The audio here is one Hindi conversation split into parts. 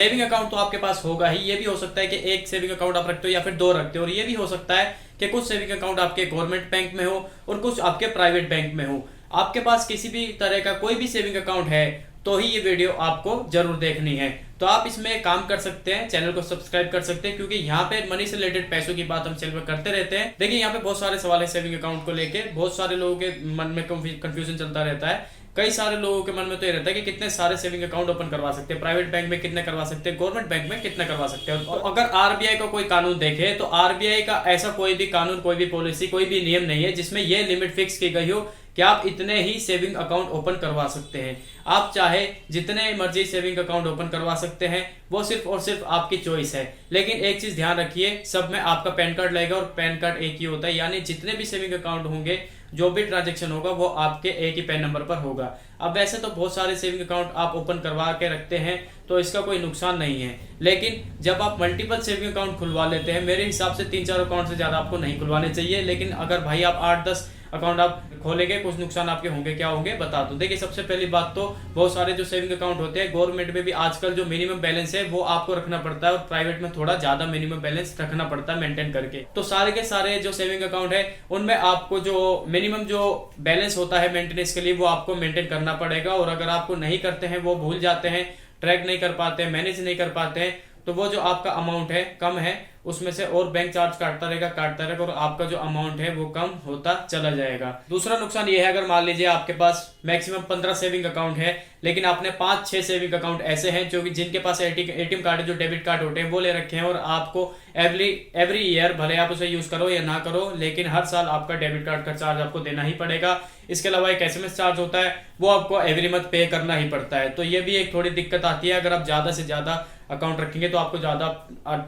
सेविंग अकाउंट तो आपके पास होगा ही। ये भी हो सकता है कि एक सेविंग अकाउंट आप रखते हो या फिर दो रखते हो, और ये भी हो सकता है कि कुछ सेविंग अकाउंट आपके गवर्नमेंट बैंक में हो और कुछ आपके प्राइवेट बैंक में हो। आपके पास किसी भी तरह का कोई भी सेविंग अकाउंट है तो ही ये वीडियो आपको जरूर देखनी है। तो आप इसमें काम कर सकते हैं, चैनल को सब्सक्राइब कर सकते हैं, क्योंकि यहाँ पे मनी से रिलेटेड पैसों की बात हम चैनल पर करते रहते हैं। देखिए यहाँ पे बहुत सारे सवाल है सेविंग अकाउंट को लेके, बहुत सारे लोगों के मन में कंफ्यूजन चलता रहता है। कई सारे लोगों के मन में तो ये रहता है कि कितने सारे सेविंग अकाउंट ओपन करवा सकते हैं, प्राइवेट बैंक में कितने करवा सकते हैं, गवर्नमेंट बैंक में कितने करवा सकते हैं। और अगर आरबीआई का कोई कानून देखे तो आरबीआई का ऐसा कोई भी कानून, कोई भी पॉलिसी, कोई भी नियम नहीं है जिसमें यह लिमिट फिक्स की गई हो कि आप इतने ही सेविंग अकाउंट ओपन करवा सकते हैं। आप चाहे जितने मर्जी सेविंग अकाउंट ओपन करवा सकते हैं, वो सिर्फ और सिर्फ आपकी चॉइस है। लेकिन एक चीज ध्यान रखिए, सब में आपका पैन कार्ड लगेगा और पैन कार्ड एक ही होता है, यानी जितने भी सेविंग अकाउंट होंगे, जो भी ट्रांजेक्शन होगा वो आपके एक ही पैन नंबर पर होगा। अब वैसे तो बहुत सारे सेविंग अकाउंट आप ओपन करवा के रखते हैं तो इसका कोई नुकसान नहीं है, लेकिन जब आप मल्टीपल सेविंग अकाउंट खुलवा लेते हैं, मेरे हिसाब से 3-4 अकाउंट से ज्यादा आपको नहीं खुलवाने चाहिए। लेकिन अगर भाई आप 8-10 अकाउंट आप खोलेंगे, कुछ नुकसान आपके होंगे। क्या होंगे बता दो। देखिए सबसे पहली बात तो बहुत सारे जो सेविंग अकाउंट होते हैं, गवर्नमेंट में भी आजकल जो मिनिमम बैलेंस है वो आपको रखना पड़ता है, और प्राइवेट में थोड़ा ज्यादा मिनिमम बैलेंस रखना पड़ता है मेंटेन करके। तो सारे के सारे जो सेविंग अकाउंट है उनमें आपको जो मिनिमम जो बैलेंस होता है मेंटेनेंस के लिए, वो आपको मेंटेन करना पड़ेगा। और अगर आपको नहीं करते हैं, वो भूल जाते हैं, ट्रैक नहीं कर पाते हैं, मैनेज नहीं कर पाते हैं, तो वो जो आपका अमाउंट है कम है, उसमें से और बैंक चार्ज काटता रहेगा और आपका जो अमाउंट है वो कम होता चला जाएगा। दूसरा नुकसान ये है, अगर मान लीजिए आपके पास मैक्सिमम 15 सेविंग अकाउंट है, लेकिन आपने 5-6 सेविंग अकाउंट ऐसे हैं जो कि जिनके पास एटीएम कार्ड है, जो डेबिट कार्ड होते हैं वो ले रखे हैं, और आपको एवरी ईयर, भले आप उसे यूज करो या ना करो, लेकिन हर साल आपका डेबिट कार्ड का चार्ज आपको देना ही पड़ेगा। इसके अलावा एक एसएमएस चार्ज होता है, वो आपको एवरी मंथ पे करना ही पड़ता है। तो ये भी एक थोड़ी दिक्कत आती है, अगर आप ज्यादा से ज्यादा अकाउंट रखेंगे तो आपको ज्यादा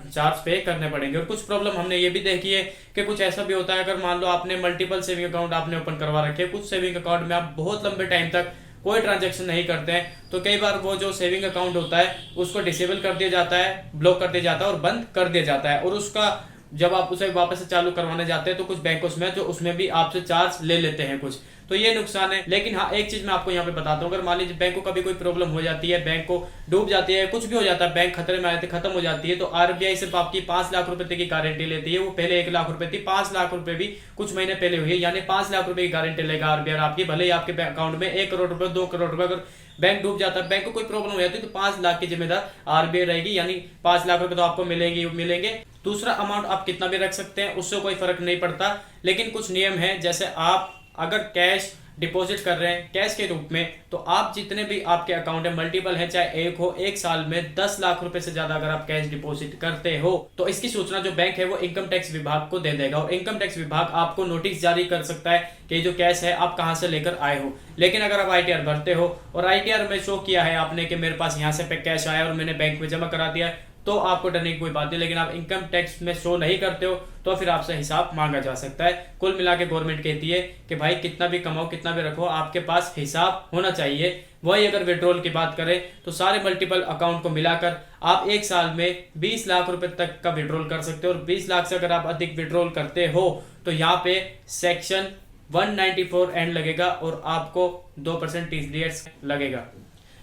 चार्ज पे करने पड़ेंगे। और कुछ प्रॉब्लम हमने ये भी देखी है कि कुछ ऐसा भी होता है, अगर मान लो आपने मल्टीपल सेविंग अकाउंट आपने ओपन करवा रखे हैं, कुछ सेविंग अकाउंट में आप बहुत लंबे टाइम तक कोई ट्रांजैक्शन नहीं करते हैं, तो कई बार वो जो सेविंग अकाउंट होता है उसको डिसेबल कर दिया जाता है, ब्लॉक कर दिया जाता है और बंद कर दिया जाता है। और उसका जब आप उसे वापस से चालू करवाने जाते हैं तो कुछ बैंकों में जो उसमें भी आपसे चार्ज ले लेते हैं कुछ, तो ये नुकसान है। लेकिन हाँ, एक चीज मैं आपको यहाँ पे बताता हूँ, अगर मान लीजिए बैंक को कभी कोई प्रॉब्लम हो जाती है, बैंक को डूब जाती है, कुछ भी हो जाता है, बैंक खतरे में आते खत्म हो जाती है, तो आरबीआई सिर्फ आपकी 5 लाख रुपए की गारंटी लेती है। वो पहले 1 लाख रुपए थी, 5 लाख रुपए भी कुछ महीने पहले हुई है, यानी 5 लाख रुपए की गारंटी लेगा आरबीआई आपकी। भले ही आपके अकाउंट में 1 करोड़ रुपए, 2 करोड़ रुपए, अगर बैंक डूब जाता है, बैंक को कोई प्रॉब्लम हो जाती है, तो 5 लाख की जिम्मेदार आरबीआई रहेगी, यानी 5 लाख रुपए तो आपको मिलेंगे। दूसरा अमाउंट आप कितना भी रख सकते हैं, उससे कोई फर्क नहीं पड़ता, लेकिन कुछ नियम है। जैसे आप अगर कैश डिपॉजिट कर रहे हैं कैश के रूप में, तो आप जितने भी आपके अकाउंट है, मल्टीपल है चाहे एक हो, एक साल में 10 लाख रुपए से ज्यादा अगर आप कैश डिपॉजिट करते हो, तो इसकी सूचना जो बैंक है वो इनकम टैक्स विभाग को दे देगा, और इनकम टैक्स विभाग आपको नोटिस जारी कर सकता है कि जो कैश है आप कहां से लेकर आए हो। लेकिन अगर आप आईटीआर भरते हो और आईटीआर में शो किया है आपने कि मेरे पास यहाँ से कैश आया और मैंने बैंक में जमा करा दिया, तो आपको डरने की कोई बात नहीं। लेकिन आप इनकम टैक्स में शो नहीं करते हो तो फिर आपसे हिसाब मांगा जा सकता है। कुल मिला के गवर्नमेंट कहती है कि भाई कितना भी कमाओ, कितना भी रखो, आपके पास हिसाब होना चाहिए। वही अगर विड्रॉल की बात करें तो सारे मल्टीपल अकाउंट को मिलाकर आप एक साल में 20 लाख रुपए तक का विड्रॉल कर सकते हो, और 20 लाख से अगर आप अधिक विड्रॉल करते हो तो यहाँ पे सेक्शन 194 एंड लगेगा और आपको 2% टीडीएस लगेगा,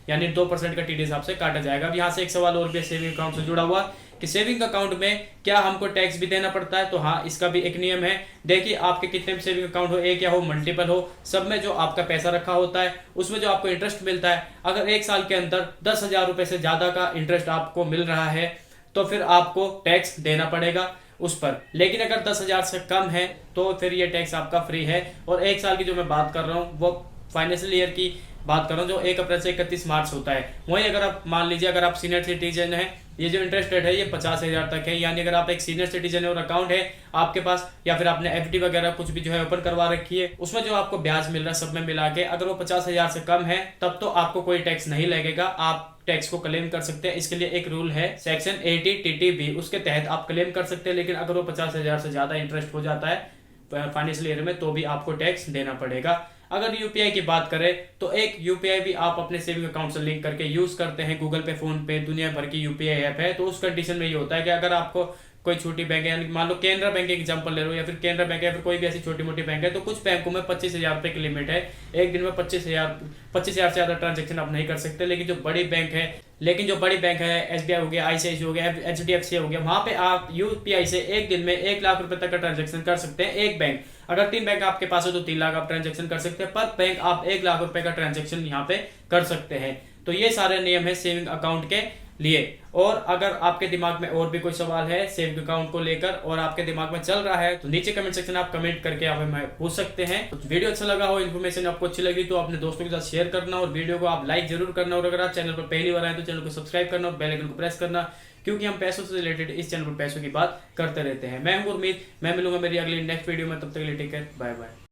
यानी 2% का टीडीएस आपसे काटा जाएगा। अब यहाँ से एक सवाल और भी सेविंग अकाउंट से जुड़ा हुआ कि सेविंग अकाउंट में क्या हमको टैक्स भी देना पड़ता है, तो हाँ, इसका भी एक नियम है। देखिए आपके कितने भी सेविंग अकाउंट हो, एक या हो मल्टीपल हो, सब में जो आपका पैसा रखा होता है उसमें जो आपको इंटरेस्ट मिलता है, अगर एक साल के अंदर 10,000 रुपए से ज्यादा का इंटरेस्ट आपको मिल रहा है तो फिर आपको टैक्स देना पड़ेगा उस पर। लेकिन अगर 10,000 से कम है तो फिर ये टैक्स आपका फ्री है। और एक साल की जो मैं बात कर रहा हूँ वो फाइनेंशियल ईयर की बात कर रहा हूँ, जो 1 अप्रैल से 31 मार्च होता है। वहीं अगर आप मान लीजिए अगर आप सीनियर सिटीजन है, ये जो इंटरेस्ट रेट है ये 50,000 तक है, यानी अगर आप एक सीनियर सिटीजन है और अकाउंट है आपके पास, या फिर आपने एफडी वगैरह कुछ भी जो है ओपन करवा रखी है, उसमें जो आपको ब्याज मिल रहा है सब में मिला के, अगर वो 50,000 से कम है तब तो आपको कोई टैक्स नहीं लगेगा, आप टैक्स को क्लेम कर सकते हैं। इसके लिए एक रूल है सेक्शन 80 TTB, उसके तहत आप क्लेम कर सकते हैं। लेकिन अगर वो 50,000 से ज्यादा इंटरेस्ट हो जाता है फाइनेंशियल ईयर में तो भी आपको टैक्स देना पड़ेगा। अगर यूपीआई की बात करें तो एक यूपीआई भी आप अपने सेविंग अकाउंट से लिंक करके यूज करते हैं, गूगल पे, फोन पे, दुनिया भर की यूपीआई ऐप है। तो उस कंडीशन में ये होता है कि अगर आपको कोई छोटी बैंक है, यानी मान लो केनरा बैंक एग्जांपल ले लो, या फिर केनरा बैंक है, या फिर कोई भी ऐसी छोटी मोटी बैंक है, तो कुछ बैंकों में 25,000 रुपए की लिमिट है। एक दिन में 25,000 से ज्यादा ट्रांजेक्शन आप नहीं कर सकते। लेकिन जो बड़ी बैंक है लेकिन जो बड़ी बैंक है, एसबीआई हो गया, आईसीआईसी हो गया, एचडीएफसी हो गया, वहां पे आप यूपीआई से एक दिन में 1 लाख रुपए तक का ट्रांजेक्शन कर सकते हैं। एक बैंक, अगर 3 बैंक आपके पास है तो 3 लाख आप ट्रांजेक्शन कर सकते हैं। पर बैंक आप 1 लाख रुपए का ट्रांजेक्शन यहाँ पे कर सकते हैं। तो ये सारे नियम है सेविंग अकाउंट के लिए। और अगर आपके दिमाग में और भी कोई सवाल है सेविंग अकाउंट को लेकर और आपके दिमाग में चल रहा है तो नीचे कमेंट सेक्शन में आप कमेंट करके आप हमें पूछ सकते हैं। तो वीडियो अच्छा लगा हो, इन्फॉर्मेशन आपको अच्छी लगी तो अपने दोस्तों के साथ शेयर करना और वीडियो को आप लाइक जरूर करना। और अगर आप चैनल पर पहली बार आए तो चैनल को सब्सक्राइब करना और बेल आइकन को प्रेस करना, क्योंकि हम पैसों से रिलेटेड इस चैनल पर पैसों की बात करते रहते हैं। मैं हूं उम्मीद, मैं मिलूंगा मेरी अगली नेक्स्ट वीडियो में। तब तक के लिए टेक केयर, बाय बाय।